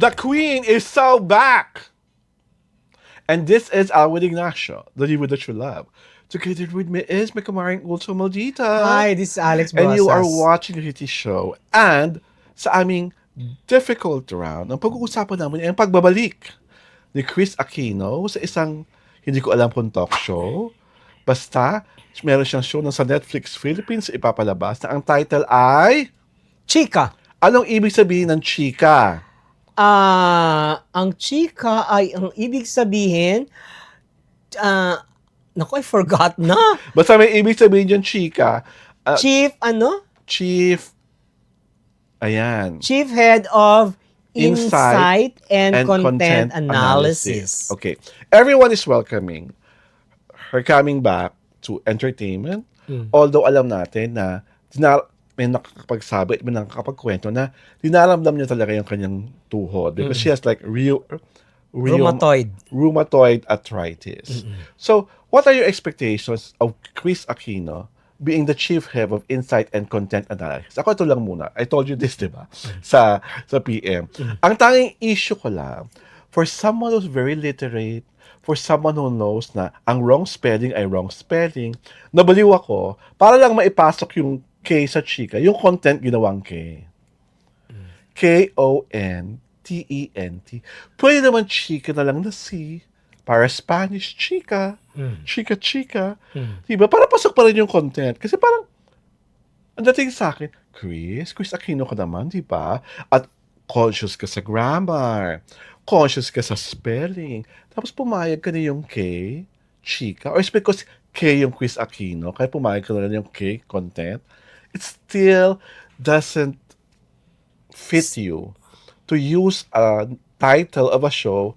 The Queen is so back! And this is Alwin Ignacio, the diva that you love. Together with me is my kamaring Ulso Maldita. Hi, this is Alex And you are Brosas. watching the Hiti Show. And sa aming difficult round, ang pag-uusapan namin ay ang pagbabalik ni Chris Aquino sa isang, hindi ko alam kung talk show. Basta, meron siyang show na sa Netflix Philippines ipapalabas na ang title ay, Chika. anong ibig sabihin ng chika? Ang chika ay, ang ibig sabihin, naku, I forgot na. Basta may ibig sabihin yung chika. Chief Chief Head of Insight Insight and Content Analysis. Okay. Everyone is welcoming her coming back to entertainment. Although alam natin na may nakakapagsabi, may nakakapagkwento na dinaramdam niya talaga yung kanyang tuhod because she has like rheumatoid arthritis. So, what are your expectations of Chris Aquino being the chief head of Insight and Content Analysis? Ako ito lang muna. I told you this, di ba? Sa PM. Ang tanging issue ko lang, for someone who's very literate, for someone who knows na ang wrong spelling ay wrong spelling, nabaliw ako, para lang maipasok yung K sa chika, yung content ginawang K. Kontent. Pwede naman chika na lang na C. Para Spanish, chika. Chika. Diba? Para pasok pa rin yung content. Kasi parang, ang dating sa akin, Chris Aquino ka naman, diba? At conscious ka sa grammar. Conscious ka sa spelling. Tapos pumayag ka na yung K, chika. Or it's because K yung Chris Aquino, kaya pumayag ka na yung K, content. It still doesn't fit you to use a title of a show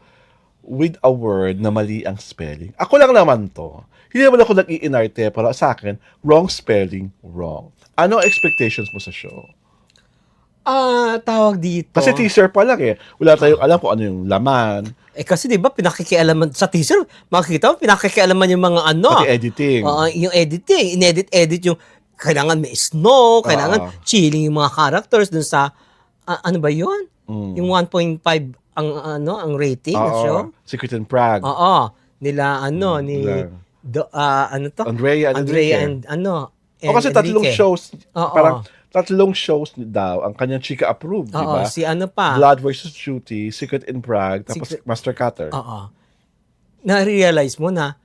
with a word na mali ang spelling. Ako lang naman to. Hindi naman ako nag-iinarte, pero sa akin, wrong spelling, wrong. Ano expectations mo sa show? Tawag dito. Kasi teaser pa lang eh. Wala tayong alam kung ano yung laman. Kasi di ba pinakikialaman sa teaser, makikita mo pinakikialaman yung mga Pati editing. Yung editing, inedit yung kailangan may snow, kailangan chilling yung mga characters dun sa ano ba yun? Yung 1.5 ang rating ng show. Secret in Prague. Nila Andrea and kasi tatlong Enrique. shows, parang tatlong shows daw ang kanyang chika approved, di ba? Si ano pa? Blood versus Duty, Secret in Prague, tapos Master Cutter. Na-realize mo na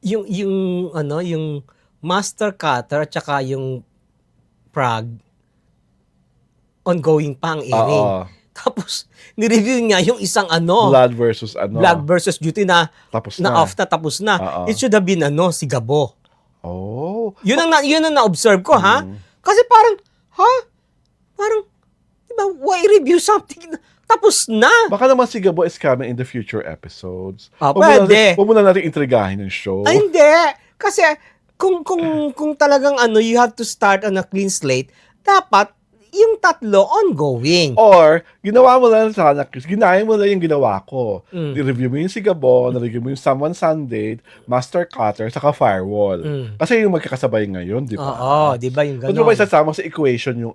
yung Master Cutter at saka yung Prague ongoing pa ang airing. Tapos ni-review niya yung isang Blood versus Duty na tapos tapos na. It should have been si Gabo. Yun ang na-observe ko, ha? Kasi parang, di ba, why review something na tapos na? Baka naman si Gabo is coming in the future episodes. Pwede. Huwag mo na natin intrigahin yung show. Ay, hindi. Kasi, kung talagang you have to start on a clean slate, dapat, yung tatlo ongoing. Or, ginawa mo lang sana, ginaya mo lang yung ginawa ko. I-review mo yung si Gabo, na-review mo yung Someone Sunday, Master Cutter, saka Firewall. Kasi yung magkakasabay ngayon, di ba? Di ba yung gano'n? Ano ba isasama sa equation yung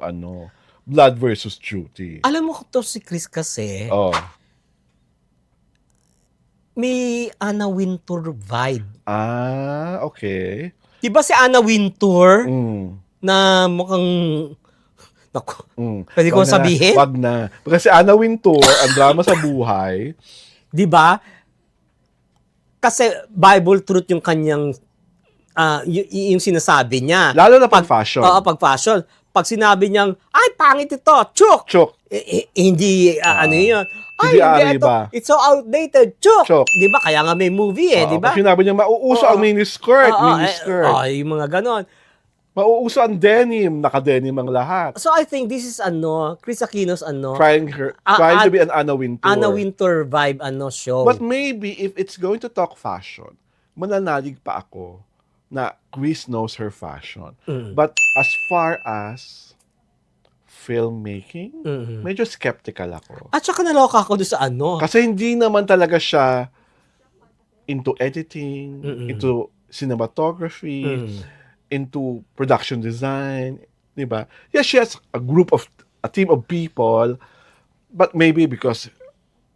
Blood versus Duty? Alam mo to si Chris kasi, may Anna Wintour vibe. Okay. Di ba si Anna Wintour, na mukhang, pwede ko sabihin? Wag na. Kasi Anna Wintour, ang drama sa buhay. Di ba? Kasi Bible truth yung kanyang, yung sinasabi niya. Lalo na pag fashion. Pag fashion. Pag sinabi niyang, ay, pangit ito, chuk! Hindi, yun. Hindi ba? It's so outdated, chuk! Chuk. Di ba? Kaya nga may movie di ba? Pag sinabi niya, mauuso ang miniskirt. Yung mga ganon. Mauuso ang denim. Naka-denim ang lahat. So I think this is Chris Aquino's trying to be an Anna Wintour. Anna Wintour vibe show. But maybe if it's going to talk fashion, mananalig pa ako na Chris knows her fashion. But as far as filmmaking, medyo skeptical ako. At saka naloka ako doon sa Kasi hindi naman talaga siya into editing, into cinematography, into production design, di ba? Yes, she has a team of people, But maybe because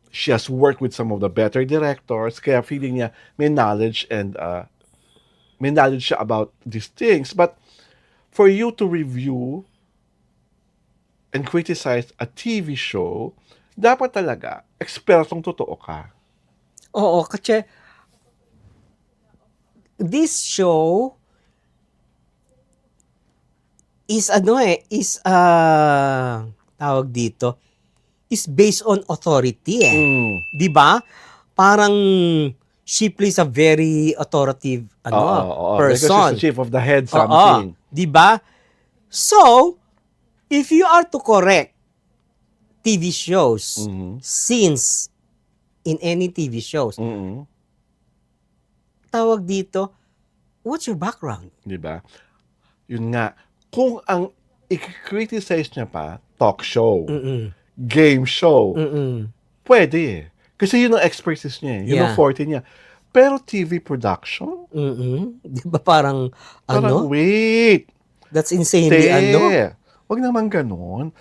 she has worked with some of the better directors, kaya feeling niya may knowledge and may knowledge siya about these things. But for you to review and criticize a TV show, dapat talaga ekspertong totoo ka. Oo, kasi this show is tawag dito, is based on authority eh. 'Di ba? Parang she plays a very authoritative Because she's person. the chief of the head Oo, something. 'di ba? So, if you are to correct TV shows, scenes in any TV shows, tawag dito, what's your background? Diba? Yun nga, kung ang i-criticize niya pa, talk show, game show, pwede eh. Kasi yun ang expertise niya eh. Yun ang Yeah. forte niya. Pero TV production, Di ba parang, wait, that's insanely, wag naman ganun.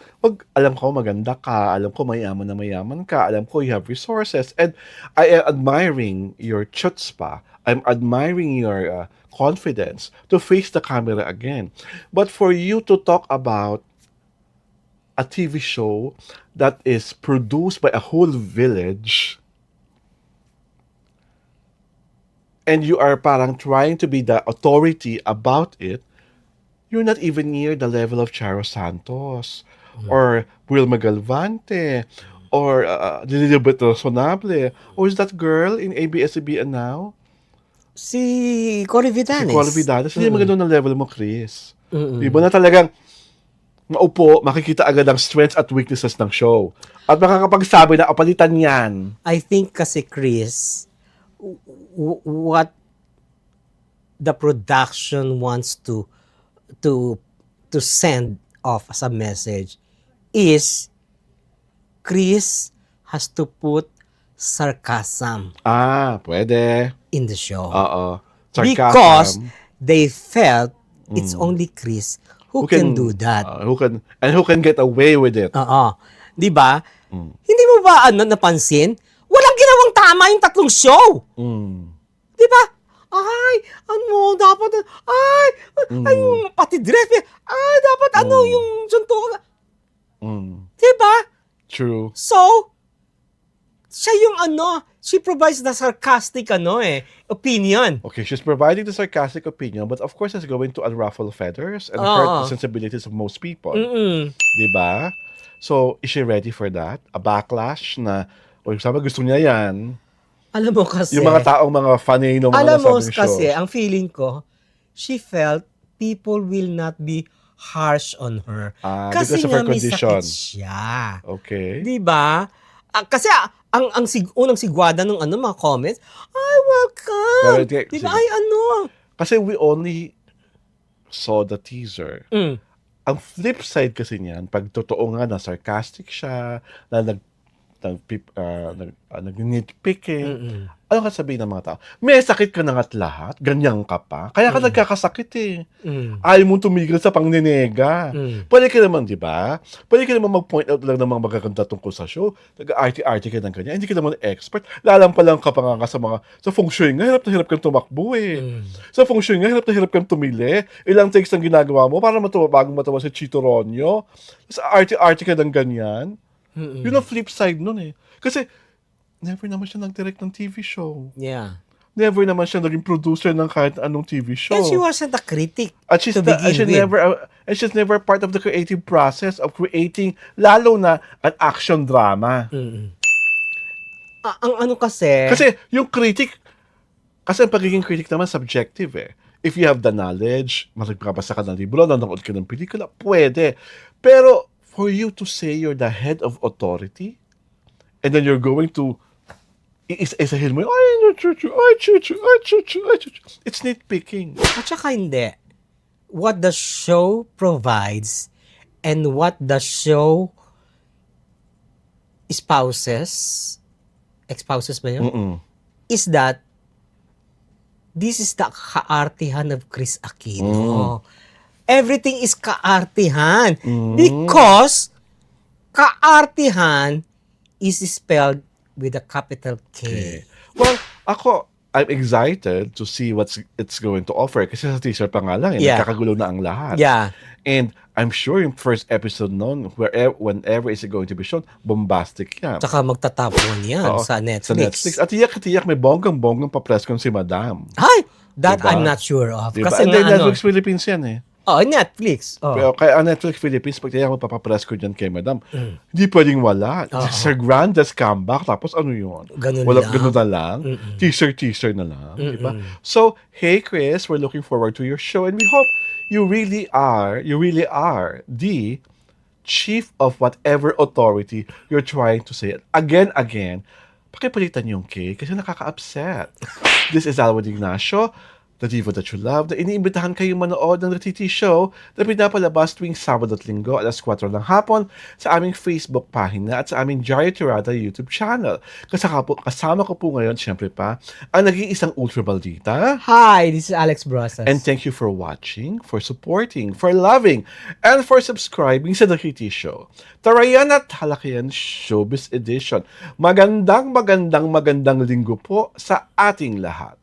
Alam ko maganda ka, alam ko mayaman na mayaman ka, alam ko you have resources, and I am admiring your chutzpah, I'm admiring your confidence to face the camera again. But for you to talk about a TV show that is produced by a whole village, and you are parang trying to be the authority about it, you're not even near the level of Charo Santos or Wilma Galvante or Lilibet Sonable, or is that girl in ABS-CBN now? Si Cory Vidanes. Si Cory Vidanes. Hindi mo ganun ang level mo, Chris. Di ba na talagang maupo, makikita agad ang strengths at weaknesses ng show. At makakapagsabi na palitan yan. I think kasi, Chris, what the production wants to send off as a message is Chris has to put sarcasm Pwede. in the show. Oo. Because they felt it's only Chris who can do that. Who can get away with it. Oo. 'Di ba? Hindi mo ba napansin? Walang ginawang tama yung tatlong show. 'Di ba? Dapat pati dress, dapat yung suntukan. 'Di ba? True. So, siya yung she provides the sarcastic opinion. Okay, she's providing the sarcastic opinion, but of course it's going to unruffle feathers and hurt the sensibilities of most people. Diba? So, is she ready for that? A backlash na, sabi gusto niya yan. Alam mo kasi, Yung mga taong mga funny ng mga alam mo nasabing kasi, shows. ang feeling ko, she felt people will not be harsh on her. Kasi Because of nga her may condition. sakit siya. Okay. Diba? Kasi ang unang sigwada ng mga comments, welcome. Diba? Kasi we only saw the teaser. Ang flip side kasi niyan, pag totoo nga na sarcastic siya, na nag-nitpicking, ano ka sabihin ng mga tao? May sakit ka na nga't lahat, ganyan ka pa. Kaya ka nagkakasakit eh. Ayaw mong tumigil sa pangninega. Pwede ka naman, di ba? Pwede ka naman mag-point out lang ng mga magaganda tungkol sa show. Nag-arty-arty ka ng ganyan. Hindi ka naman expert. Lalampalang ka pa nga sa feng shui nga, hirap na hirap kang tumakbo eh. Sa feng shui nga, hirap na hirap kang tumili. Ilang takes ang ginagawa mo para bagong matawa si Chito Ronyo. Sa arty-arty ka ng ganyan. Yun ang flip side nun eh. Kasi, never naman siya nag-direct ng TV show. Yeah. Never naman siya naging producer ng kahit anong TV show. And she wasn't a critic At she's to begin with. she's never part of the creative process of creating, lalo na an action drama. Ang kasi... Kasi yung critic, kasi ang pagiging critic naman subjective eh. If you have the knowledge, magbabasa ka ng libro, nanonood ka ng pelikula, pwede. Pero for you to say you're the head of authority, and then you're going to isa-isahin mo, it's nitpicking. At saka hindi. What the show provides and what the show espouses ba yun? Is that this is the kaartihan of Chris Aquino. Everything is kaartihan. Because kaartihan is spelled with a capital K. Okay. Well, I'm excited to see it's going to offer kasi sa teaser pa nga lang, Yeah. nagkakagulo na ang lahat. Yeah. And I'm sure yung first episode noon, whenever is it going to be shown, bombastic yan. Tsaka magta-top 1 yan Oo, sa Sa Netflix. Netflix. At tiyak may bonggang press con si Madam. Hi! That Diba? I'm not sure of. Diba? Kasi And nga then Netflix ano. Philippines yan eh. Oh, Netflix. Oh. Pero kaya Netflix Philippines, pag tiyak magpapapress ko dyan kay Madam, hindi pwedeng wala. It's her grandest comeback. Tapos ano yun? Ganun lang. Ganun na lang. Teaser na lang. Diba? So, hey Chris, we're looking forward to your show and we hope you really are the chief of whatever authority you're trying to say. Again, pakipalitan yung K kasi nakaka-upset. This is Alwin Ignacio, the diva that you love, na iniimbitahan kayong manood ng The TT Show na pinapalabas tuwing Sabado at Linggo alas 4 ng hapon sa aming Facebook pagina at sa aming Jaya Tirada YouTube channel. Kasama ko po ngayon, syempre pa, ang nag-iisang ultra baldita. Hi, this is Alex Brosas. And thank you for watching, for supporting, for loving, and for subscribing sa The TT Show. Tarayan at Halakayan Showbiz Edition. Magandang linggo po sa ating lahat.